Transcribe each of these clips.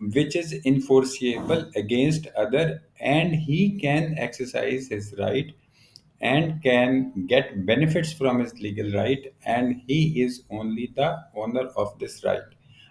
which is enforceable against other, and he can exercise his right and can get benefits from his legal right, and he is only the owner of this right.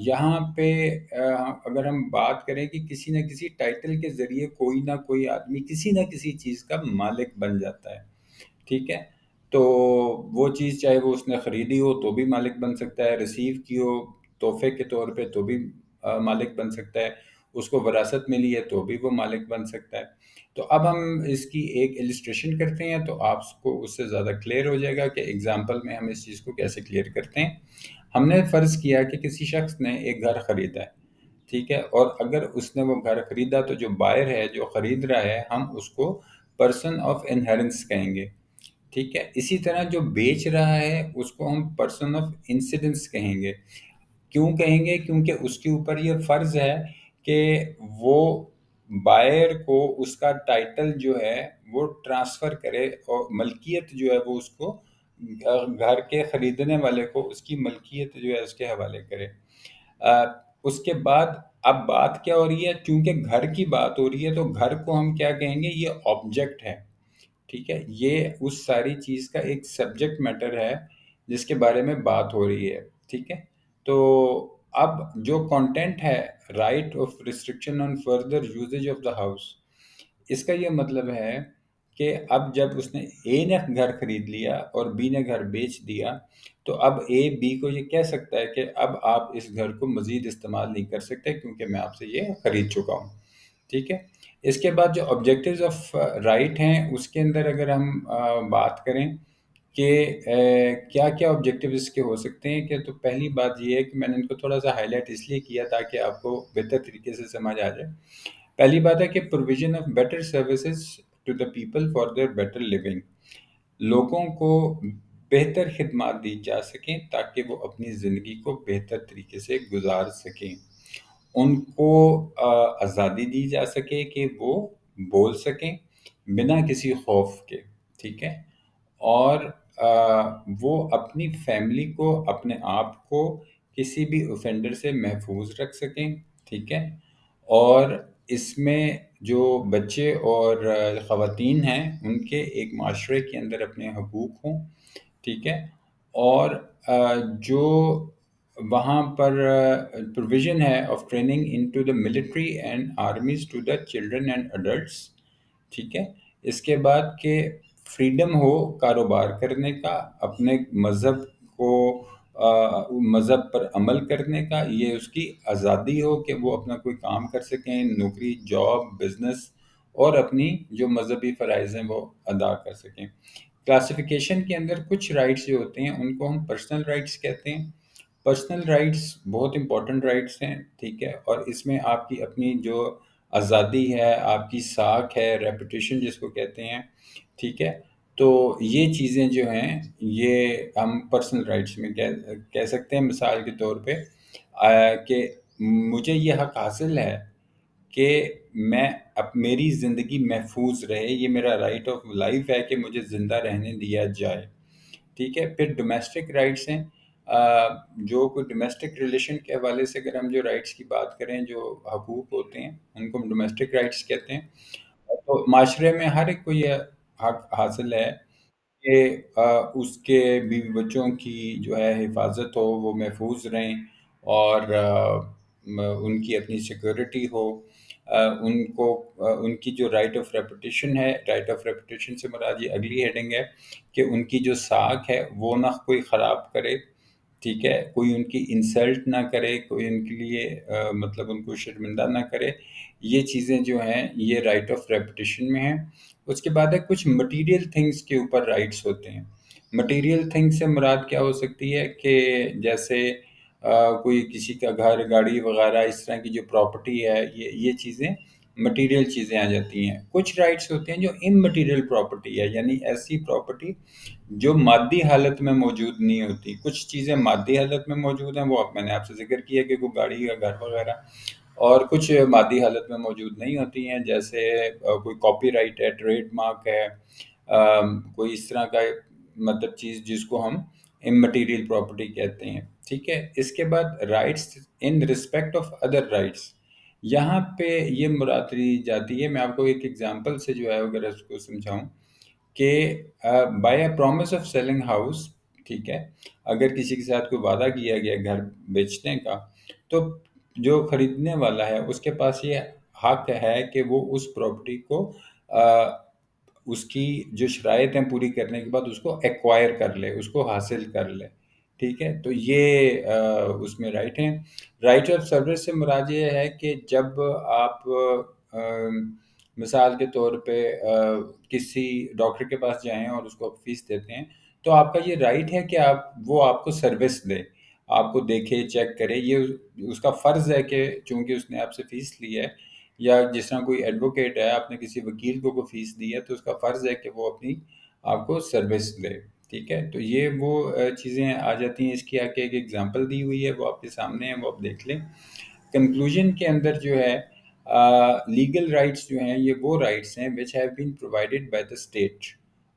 یہاں پہ اگر ہم بات کریں کہ کسی نہ کسی ٹائٹل کے ذریعے کوئی نہ کوئی آدمی کسی نہ کسی چیز کا مالک بن جاتا ہے، ٹھیک ہے؟ تو وہ چیز چاہے وہ اس نے خریدی ہو تو بھی مالک بن سکتا ہے، ریسیو کی ہو تحفے کے طور پہ تو بھی مالک بن سکتا ہے، اس کو وراثت ملی ہے تو بھی وہ مالک بن سکتا ہے۔ تو اب ہم اس کی ایک السٹریشن کرتے ہیں تو آپ کو اس سے زیادہ کلیئر ہو جائے گا کہ ایگزامپل میں ہم اس چیز کو کیسے کلیئر کرتے ہیں۔ ہم نے فرض کیا کہ کسی شخص نے ایک گھر خریدا ہے، ٹھیک ہے، اور اگر اس نے وہ گھر خریدا تو جو بائر ہے، جو خرید رہا ہے، ہم اس کو پرسن آف انہیرنس کہیں گے، ٹھیک ہے۔ اسی طرح جو بیچ رہا ہے اس کو ہم پرسن آف انسیڈنس کہیں گے۔ کیوں کہیں گے؟ کیونکہ اس کے اوپر یہ فرض ہے کہ وہ بائر کو اس کا ٹائٹل جو ہے وہ ٹرانسفر کرے، اور ملکیت جو ہے وہ اس کو گھر کے خریدنے والے کو اس کی ملکیت جو ہے اس کے حوالے کرے۔ اس کے بعد اب بات کیا ہو رہی ہے؟ چونکہ گھر کی بات ہو رہی ہے تو گھر کو ہم کیا کہیں گے؟ یہ آبجیکٹ ہے، ٹھیک ہے، یہ اس ساری چیز کا ایک سبجیکٹ میٹر ہے جس کے بارے میں بات ہو رہی ہے، ٹھیک ہے۔ تو اب جو کانٹینٹ ہے، right of restriction on further usage of the house, اس کا یہ مطلب ہے کہ اب جب اس نے اے نے گھر خرید لیا اور بی نے گھر بیچ دیا تو اب اے بی کو یہ کہہ سکتا ہے کہ اب آپ اس گھر کو مزید استعمال نہیں کر سکتے کیونکہ میں آپ سے یہ خرید چکا ہوں، ٹھیک ہے۔ اس کے بعد جو آبجیکٹیوز آف رائٹ ہیں اس کے اندر اگر ہم بات کریں کہ کیا کیا آبجیکٹیو اس کے ہو سکتے ہیں، کہ تو پہلی بات یہ ہے کہ میں نے ان کو تھوڑا سا ہائی لائٹ اس لیے کیا تاکہ آپ کو بہتر طریقے سے سمجھ آ جائے۔ پہلی بات ہے کہ provision of better services to the people for their better living, لوگوں کو بہتر خدمات دی جا سکیں تاکہ وہ اپنی زندگی کو بہتر طریقے سے گزار سکیں، ان کو آزادی دی جا سکے کہ وہ بول سکیں بنا کسی خوف کے، ٹھیک ہے، اور وہ اپنی فیملی کو، اپنے آپ کو کسی بھی اوفینڈر سے محفوظ رکھ سکیں، ٹھیک ہے، اور اس میں جو بچے اور خواتین ہیں ان کے ایک معاشرے کے اندر اپنے حقوق ہوں، ٹھیک ہے، اور جو وہاں پر پروویژن ہے of training in to the military and armies to the children and adults, ٹھیک ہے۔ اس کے بعد کہ فریڈم ہو کاروبار کرنے کا، اپنے مذہب کو مذہب پر عمل کرنے کا، یہ اس کی آزادی ہو کہ وہ اپنا کوئی کام کر سکیں، نوکری، جاب، بزنس، اور اپنی جو مذہبی فرائض ہیں وہ ادا کر سکیں۔ کلاسیفیکیشن کے اندر کچھ رائٹس جو ہوتے ہیں ان کو ہم پرسنل رائٹس کہتے ہیں۔ پرسنل رائٹس بہت امپورٹنٹ رائٹس ہیں، ٹھیک ہے، اور اس میں آپ کی اپنی جو آزادی ہے، آپ کی ساکھ ہے، ریپوٹیشن جس کو کہتے ہیں، ٹھیک ہے، تو یہ چیزیں جو ہیں یہ ہم پرسنل رائٹس میں کہہ سکتے ہیں۔ مثال کے طور پہ کہ مجھے یہ حق حاصل ہے کہ میں اب میری زندگی محفوظ رہے، یہ میرا رائٹ آف لائف ہے کہ مجھے زندہ رہنے دیا جائے، ٹھیک ہے۔ پھر ڈومیسٹک رائٹس ہیں، جو کوئی ڈومیسٹک ریلیشن کے حوالے سے اگر ہم جو رائٹس کی بات کریں، جو حقوق ہوتے ہیں ان کو ہم ڈومیسٹک رائٹس کہتے ہیں۔ تو معاشرے میں ہر ایک کو یہ حق حاصل ہے کہ اس کے بیوی بچوں کی جو ہے حفاظت ہو، وہ محفوظ رہیں، اور ان کی اپنی سیکورٹی ہو، ان کو ان کی جو رائٹ آف ریپوٹیشن ہے، رائٹ آف ریپوٹیشن سے مراد یہ اگلی ہیڈنگ ہے کہ ان کی جو ساکھ ہے وہ نہ کوئی خراب کرے، ٹھیک ہے، کوئی ان کی انسلٹ نہ کرے، کوئی ان کے لیے مطلب ان کو شرمندہ نہ کرے، یہ چیزیں جو ہیں یہ رائٹ آف ریپوٹیشن میں ہیں۔ اس کے بعد ہے کچھ مٹیریل تھنگس کے اوپر رائٹس ہوتے ہیں۔ مٹیریل تھنگس سے مراد کیا ہو سکتی ہے کہ جیسے کوئی کسی کا گھر، گاڑی وغیرہ، اس طرح کی جو پراپرٹی ہے، یہ چیزیں مٹیریل چیزیں آ جاتی ہیں۔ کچھ رائٹس ہوتے ہیں جو امٹیریل پراپرٹی ہے، یعنی ایسی پراپرٹی جو مادی حالت میں موجود نہیں ہوتی۔ کچھ چیزیں مادی حالت میں موجود ہیں، وہ میں نے آپ سے ذکر کیا کہ کوئی گاڑی یا گھر وغیرہ، اور کچھ مادی حالت میں موجود نہیں ہوتی ہیں، جیسے کوئی کاپی رائٹ ہے، ٹریڈ مارک ہے، کوئی اس طرح کا مطلب چیز جس کو ہم امٹیریل پراپرٹی کہتے ہیں، ٹھیک ہے۔ اس کے بعد rights in respect of other rights, یہاں پہ یہ مراد لی جاتی ہے، میں آپ کو ایک ایگزامپل سے جو ہے اگر اس کو سمجھاؤں کہ by a promise of selling house, ٹھیک ہے، اگر کسی کے ساتھ کوئی وعدہ کیا گیا گھر بیچنے کا، تو جو خریدنے والا ہے اس کے پاس یہ حق ہے کہ وہ اس پراپرٹی کو اس کی جو شرائط ہیں پوری کرنے کے بعد اس کو ایکوائر کر لے، اس کو حاصل کر لے، ٹھیک ہے۔ تو یہ اس میں رائٹ ہیں۔ رائٹ آف سروس سے مراد یہ ہے کہ جب آپ مثال کے طور پہ کسی ڈاکٹر کے پاس جائیں اور اس کو فیس دیتے ہیں، تو آپ کا یہ رائٹ ہے کہ وہ آپ کو سروس دے، آپ کو دیکھے، چیک کرے، یہ اس کا فرض ہے کہ چونکہ اس نے آپ سے فیس لی ہے، یا جس طرح کوئی ایڈوکیٹ ہے، آپ نے کسی وکیل کو فیس دی ہے تو اس کا فرض ہے کہ وہ اپنی آپ کو سروس دے، ٹھیک ہے۔ تو یہ وہ چیزیں آ جاتی ہیں۔ اس کی آگے ایک ایگزامپل دی ہوئی ہے، وہ آپ کے سامنے ہے، وہ آپ دیکھ لیں۔ کنکلوژن کے اندر جو ہے لیگل رائٹس جو ہیں یہ وہ رائٹس ہیں which have been provided by the state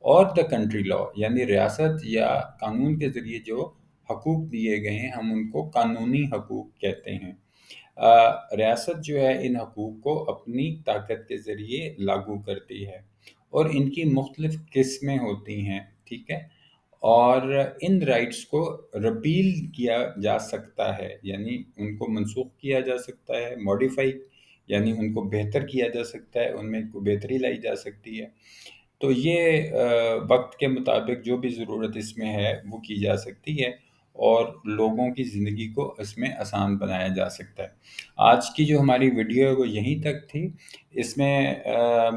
اور the country law، یعنی ریاست یا قانون کے ذریعے جو حقوق دیے گئے ہیں ہم ان کو قانونی حقوق کہتے ہیں۔ ریاست جو ہے ان حقوق کو اپنی طاقت کے ذریعے لاگو کرتی ہے، اور ان کی مختلف قسمیں ہوتی ہیں، ٹھیک ہے۔ اور ان رائٹس کو رپیل کیا جا سکتا ہے، یعنی ان کو منسوخ کیا جا سکتا ہے، ماڈیفائی، یعنی ان کو بہتر کیا جا سکتا ہے، ان میں کوئی بہتری لائی جا سکتی ہے۔ تو یہ وقت کے مطابق جو بھی ضرورت اس میں ہے وہ کی جا سکتی ہے، اور لوگوں کی زندگی کو اس میں آسان بنایا جا سکتا ہے۔ آج کی جو ہماری ویڈیو ہے وہ یہیں تک تھی۔ اس میں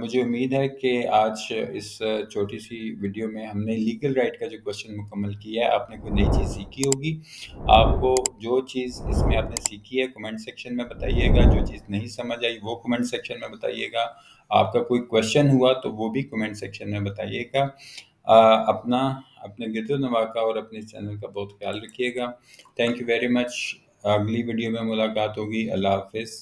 مجھے امید ہے کہ آج اس چھوٹی سی ویڈیو میں ہم نے لیگل رائٹ کا جو کوشچن مکمل کیا ہے، آپ نے کوئی نئی چیز سیکھی ہوگی۔ آپ کو جو چیز اس میں آپ نے سیکھی ہے کمنٹ سیکشن میں بتائیے گا، جو چیز نہیں سمجھ آئی وہ کمنٹ سیکشن میں بتائیے گا، آپ کا کوئی کویشچن ہوا تو وہ بھی کمنٹ سیکشن میں بتائیے گا۔ اپنے گرد و نواح کا اور اپنے چینل کا بہت خیال رکھیے گا۔ Thank you very much. اگلی ویڈیو میں ملاقات ہوگی۔ اللہ حافظ۔